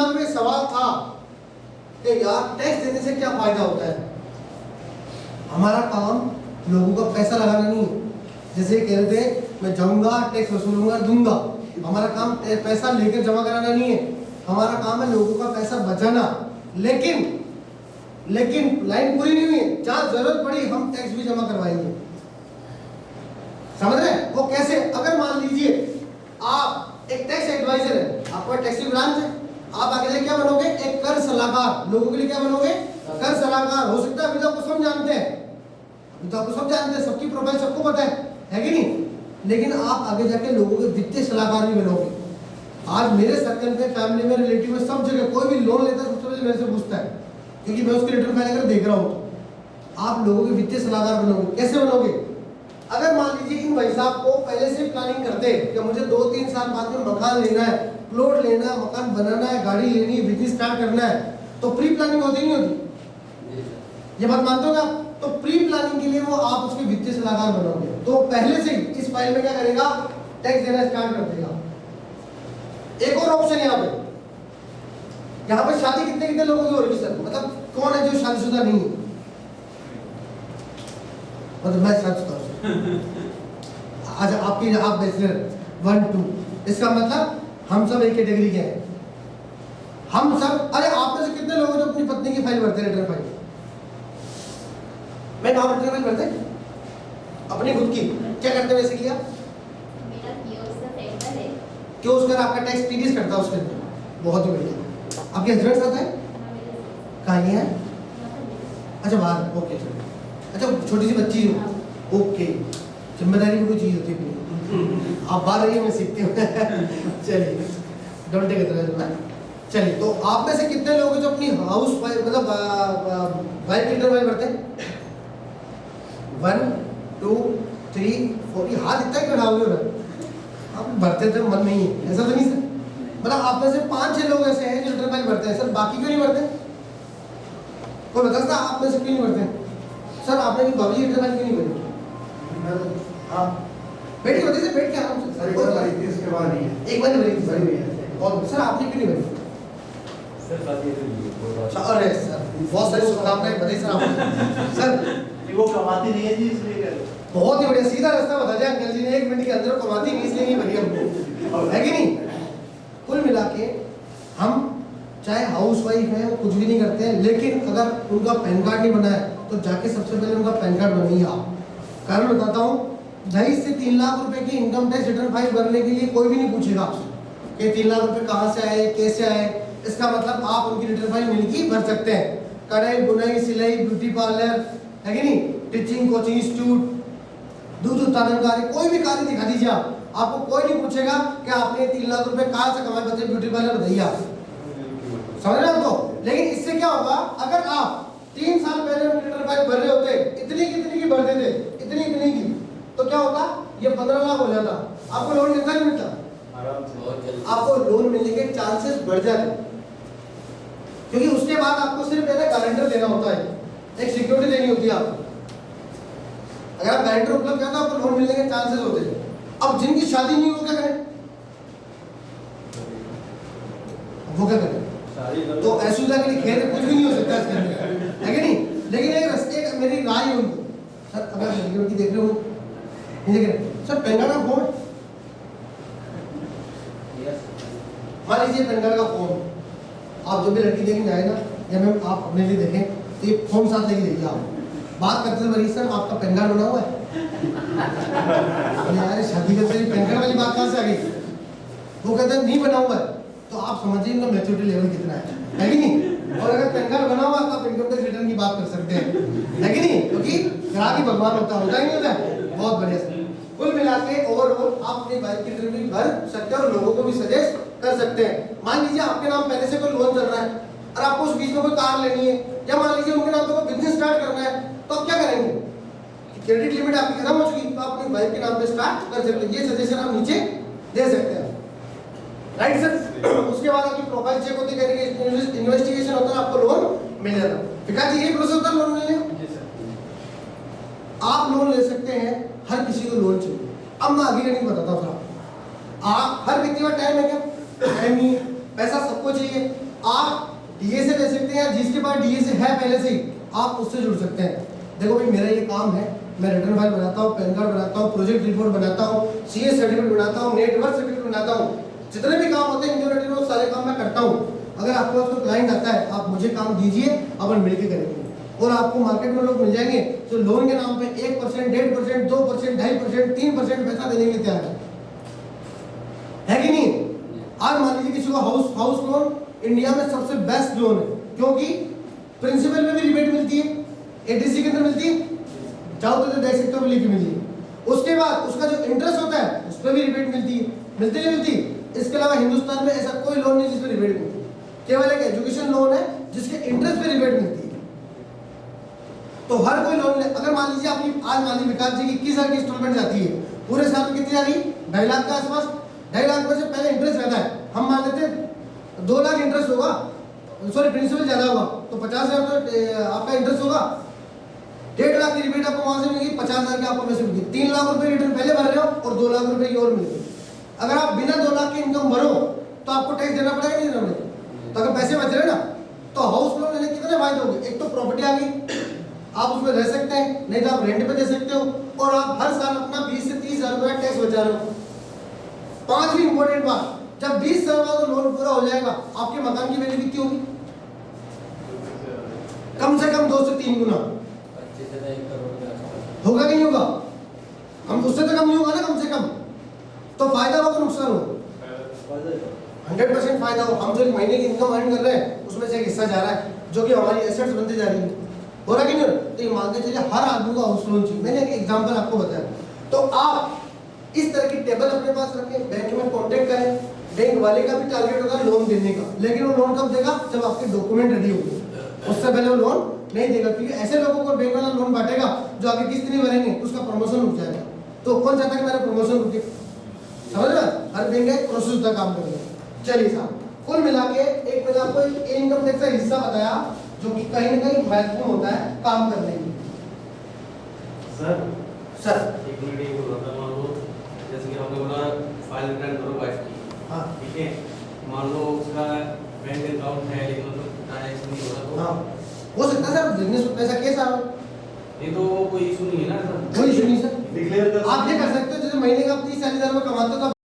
दिमाग में सवाल था कि यार टैक्स देने से क्या फायदा होता है। हमारा काम लोगों का पैसा लगाना नहीं है। जैसे कह रहे थे मैं जाऊंगा टैक्स वसूलूंगा दूंगा, हमारा काम पैसा लेकर जमा कराना नहीं है, हमारा काम है लोगों का पैसा बचाना। लेकिन लाइन पूरी नहीं हुई है, जहां जरूरत पड़ी हम टैक्स भी जमा करवाएंगे। समझ रहे हैं? वो कैसे? अगर मान लीजिए आप एक टैक्स एडवाइजर है, आपका टैक्स ब्रांच है, आप आगे जाके क्या बनोगे? एक कर सलाहकार। लोगों के लिए क्या बनोगे? कर सलाहकार। हो सकता है अभी तो आपको सब जानते हैं, अभी तो आपको सब जानते हैं, सबकी प्रोफाइल सबको पता है कि नहीं? लेकिन आप आगे जाके लोगों के वित्तीय सलाहकार भी बनोगे। आज मेरे सर्कल में, फैमिली में, रिलेटिव में, सब जगह कोई भी लोन लेता है सबसे पहले मेरे से पूछता है, क्योंकि मैं उसके रिटर्न फाइल अगर देख रहा हूँ। तो आप लोगों के वित्तीय सलाहकार बनोगे। कैसे बनोगे? अगर मान लीजिए इन भाई साहब को पहले से प्लानिंग करते कि मुझे 2-3 साल बाद में मकान लेना है, प्लॉट लेना है, मकान बनाना है, गाड़ी लेनी है, बिजनेस स्टार्ट करना है, तो प्री प्लानिंग होती नहीं होती? ये बात मानते हो ना? तो प्री प्लानिंग के लिए वो आप उसके वित्तीय सलाहकार बनोगे। तो पहले से ही इस फाइल में क्या करेगा? टैक्स देना स्टार्ट कर देगा। एक और ऑप्शन यहाँ पे शादी कितने लोगों की हो रही है सर? मतलब कौन है जो शादीशुदा नहीं है? मतलब मैं शादीशुदा अच्छा आप बैचलर 1-2, इसका मतलब हम सब एक कैटेगरी के हैं। हम सब, अरे आप में से कितने लोग जो अपनी पत्नी की फाइल भरते हैं, रिटर्न फाइल? मैं कहाँ रिटर्न फाइल भरते? अपनी खुद की। क्या करते हैं वैसे? किया मेरा कियोस्क का सेंटर है, कियोस्क कर आपका टैक्स टीडीएस करता है उसके अंदर। बहुत ही बढ़िया। आपके हस्बैंड साथ है? कहाँ है? अच्छा बाहर। ओके चलो। अच्छा छोटी सी बच्ची जो, ओके, जिम्मेदारी भी कोई चीज होती है। आप बाहर रहिए, मैं सीखती हूँ। चलिए डोंट टेक इट। चलिए, तो आप में से कितने लोग हैं जो अपनी हाउस वाइफ मतलब वाइफ रिटर्न फाइल भरते हैं? 1 2 3 4। ये हाथ इतना क्यों उठाओगे? आप भरते थे, मन नहीं है ऐसा तो नहीं सर? मतलब आप में से 5-6 लोग ऐसे हैं जो रिटर्न फाइल भरते हैं। सर बाकी क्यों नहीं भरते? कोई बता सकता आप में से क्यों नहीं भरते? सर आपने भी भाभी रिटर्न फाइल क्यों नहीं भरी? बैठ के बताइए, बैठ के आराम से। सर एक बार इसके बाद नहीं है, एक बार भरी थी बड़ी हुई है। और सर आपने क्यों नहीं भरी? सर शादी के लिए अरे सर बहुत सारी शुभकामनाएं बताइए सर आपने। सर वो कमाती नहीं है जी, इसलिए कर बहुत ही बढ़िया, सीधा रास्ता बता दिया अंकल जी ने 1 मिनट के अंदर। कमाती नहीं इसलिए नहीं भरी हमको, है कि नहीं? कुल मिला के हम चाहे हाउस वाइफ है, वो कुछ भी नहीं करते हैं, लेकिन अगर उनका पैन कार्ड नहीं बना है तो जाके सबसे पहले उनका पैन कार्ड बनाइए आप। कारण बताता हूँ, 2.5 से 3 लाख रुपए की इनकम टैक्स रिटर्न फाइल भरने के लिए कोई भी नहीं पूछेगा आपसे कि 3 लाख रुपए कहाँ से आए, कैसे आए। इसका मतलब आप उनकी रिटर्न फाइल मिलकर भर सकते हैं। कढ़ाई, बुनाई, सिलाई, ब्यूटी पार्लर, है कि नहीं, टीचिंग, कोचिंग इंस्टीट्यूट, दूध उत्पादन कार्य, कोई भी कार्य दिखा दीजिए आप, आपको कोई नहीं पूछेगा कि आपने 3 लाख रुपए कहाँ से कमाए, बताइए ब्यूटी पार्लर बताइए आप। समझ रहे हो? तो लेकिन इससे क्या होगा, अगर आप 3 साल पहले रिटर्न फाइल भर रहे होते, इतनी की भरते थे, इतनी की, तो क्या होता? ये 15 लाख हो जाता। आपको लोन मिलता नहीं मिलता? आराम से आपको लोन मिलने के चांसेस बढ़ जाते, क्योंकि उसके बाद आपको सिर्फ गारंटर देना होता है, एक सिक्योरिटी देनी होती है आपको। अगर आप गारंटर उपलब्ध करते हो आपको लोन मिलने के चांसेस होते हैं। अब जिनकी शादी नहीं हो, क्या करें? वो क्या करें? तो असुविधा के लिए खेल कुछ भी नहीं हो सकता इसके अंदर, है कि नहीं? लेकिन एक रास्ते का मेरी राय है उनको, सर अगर लड़की देख रहे हो, नहीं देख रहे सर, पैन कार्ड का फॉर्म, मान लीजिए पैन कार्ड का फॉर्म आप जो भी लड़की देखने जाए ना, या मैम आप अपने लिए देखें, तो ये फॉर्म साथ लेके देखिए। आप बात करते थे मरीज सर आपका पैन कार्ड बना हुआ है? यार शादी करते पैन कार्ड वाली बात कहाँ से आ गई? वो कहते हैं नहीं बना हुआ है, तो आप समझिए इनका मैच्योरिटी लेवल कितना है कि नहीं? और अगर पैन कार्ड बना हुआ तो आप इनकम टैक्स रिटर्न की बात कर सकते हैं, है कि नहीं? क्योंकि ग्राहक ही भगवान होता ही नहीं होता है। बहुत बढ़िया सर। कुल मिला के ओवरऑल आप अपनी बाइक की रिटर्न भी भर सकते हैं और लोगों को भी सजेस्ट कर सकते हैं। मान लीजिए आपके नाम पहले से कोई लोन चल रहा है और आपको उस बीच में कोई कार लेनी है, या मान लीजिए उनके नाम पे कोई बिजनेस स्टार्ट करना है, तो आप क्या करेंगे? क्रेडिट लिमिट आपकी खत्म हो चुकी, तो आप अपनी बाइक के नाम पे स्टार्ट कर सकते हैं। ये सजेशन आप नीचे दे सकते हैं, राइट सर? उसके बाद आपकी प्रोफाइल चेक होती है, इन्वेस्टिगेशन होता है, आपको लोन मिल जाता है। विकास जी, यही प्रोसेस होता है लोन मिलने का? आप लोन ले सकते हैं, हर किसी को लोन चाहिए। अब मैं आगे नहीं बताता था, आप हर व्यक्ति का टाइम है क्या? टाइम नहीं है। पैसा सबको चाहिए, आप डीए से ले सकते हैं, जिसके पास डीए से है पहले से ही आप उससे जुड़ सकते हैं। देखो भाई मेरा ये काम है, मैं रिटर्न फाइल बनाता हूँ, पैन कार्ड बनाता हूँ, प्रोजेक्ट रिपोर्ट बनाता हूँ, सीए सर्टिफिकेट बनाता हूँ, नेटवर्क सर्टिफिकेट बनाता हूँ, जितने भी काम होते हैं इंटरनेट में वो सारे काम मैं करता हूँ। अगर आपको उसको क्लाइंट आता है आप मुझे काम दीजिए, अपन मिलकर करेंगे। और आपको मार्केट में लोग मिल जाएंगे जो लोन के नाम पे 1%, 1.5%, 2%, 2.5%, 3% पैसा देने के तैयार है कि नहीं? आज मान लीजिए किसी को हाउस लोन इंडिया में सबसे बेस्ट लोन है, क्योंकि प्रिंसिपल में भी रिबेट मिलती है, एटीसी के अंदर मिलती है, चाहो तो देख सकते हो लिखी मिलती है। उसके बाद उसका जो इंटरेस्ट होता है उस पर भी रिबेट मिलती है, मिलती नहीं मिलती? इसके अलावा हिंदुस्तान में ऐसा कोई लोन नहीं जिसपे रिबेट मिलती, केवल एक एजुकेशन लोन है जिसके इंटरेस्ट पे रिबेट मिलती है। तो हर कोई लोन ले, अगर मान लीजिए आपकी आज मान लीजिए विकास जी की 21,000 की इंस्टॉलमेंट जाती है, पूरे साल में कितनी आ रही? 2.5 लाख के आसपास। 2.5 लाख में से पहले इंटरेस्ट रहता है, हम मान लेते हैं 2 लाख इंटरेस्ट होगा, सॉरी प्रिंसिपल ज्यादा होगा तो 50,000 तो आपका इंटरेस्ट होगा। 1.5 लाख की रिबेट आपको वहां से मिलेगी, 50,000 की आपको में से मिलेगी। 3 लाख रुपए रिटर्न पहले भर रहे हो और 2 लाख रुपए की और मिलेगी। अगर आप बिना 2 लाख की इनकम भरो तो आपको टैक्स देना पड़ेगा नहीं देना पड़ेगा? तो अगर पैसे बच रहे ना तो हाउस लोन लेने के कितने फायदे होंगे? एक तो प्रॉपर्टी आ गई, आप उसमें रह सकते हैं, नहीं तो आप रेंट पे दे सकते हो, और आप हर साल अपना 20 से 30,000 रुपए का टैक्स बचा रहे हो। पांचवी इंपॉर्टेंट बात, जब 20 साल बाद लोन पूरा हो जाएगा आपके मकान की वैल्यू कितनी होगी? कम से कम 2 से 3 गुना 25 से 1 करोड़ के आसपास होगा कि नहीं होगा? हम उससे तो कम नहीं होगा ना, कम से कम। तो फायदा होगा नुकसान होगा? 100% फायदा हो। हम जो एक महीने की इनकम अर्न कर रहे हैं उसमें से एक हिस्सा जा रहा है जो कि हमारी एसेट्स बनती जा रही है, हो रहा कि नहीं? तो ये मान के चलिए हर आदमी को हाउस लोन चाहिए। मैंने एक एग्जांपल आपको बताया। तो आप इस तरह की टेबल अपने पास रखें, बैंक में कांटेक्ट करें। बैंक वाले का भी टारगेट होगा लोन देने का, लेकिन वो लोन कब देगा? जब आपके डॉक्यूमेंट रेडी होंगे, उससे पहले वो लोन नहीं देगा। क्योंकि ऐसे लोगों को बैंक वाला लोन बांटेगा जो आगे किस्त नहीं भरेंगे, उसका प्रमोशन रुक जाएगा। तो कौन चाहता है कि मेरा प्रमोशन रुके? समझ रहे? हर बैंक एक प्रोसेस होता है काम करने का। चलिए साहब, कुल मिला के एक मैंने आपको इनकम टैक्स का हिस्सा बताया जो कि कहीं ना कहीं महत्वपूर्ण होता है काम करने में। सर एक मिनट ये बोल रहा था, मान लो जैसे कि आपने बोला फाइल रिटर्न करो वाइफ की, हाँ ठीक है, मान लो उसका बैंक अकाउंट है लेकिन उसमें ट्रांजैक्शन नहीं हो रहा तो हाँ हो सकता है सर, बिजनेस में पैसा कैसा हो, ये तो कोई इशू नहीं है ना सर? कोई इशू नहीं सर। डिक्लेयर कर आप ये कर सकते हो जैसे महीने का 30-40 हज़ार रुपये कमाते हो तो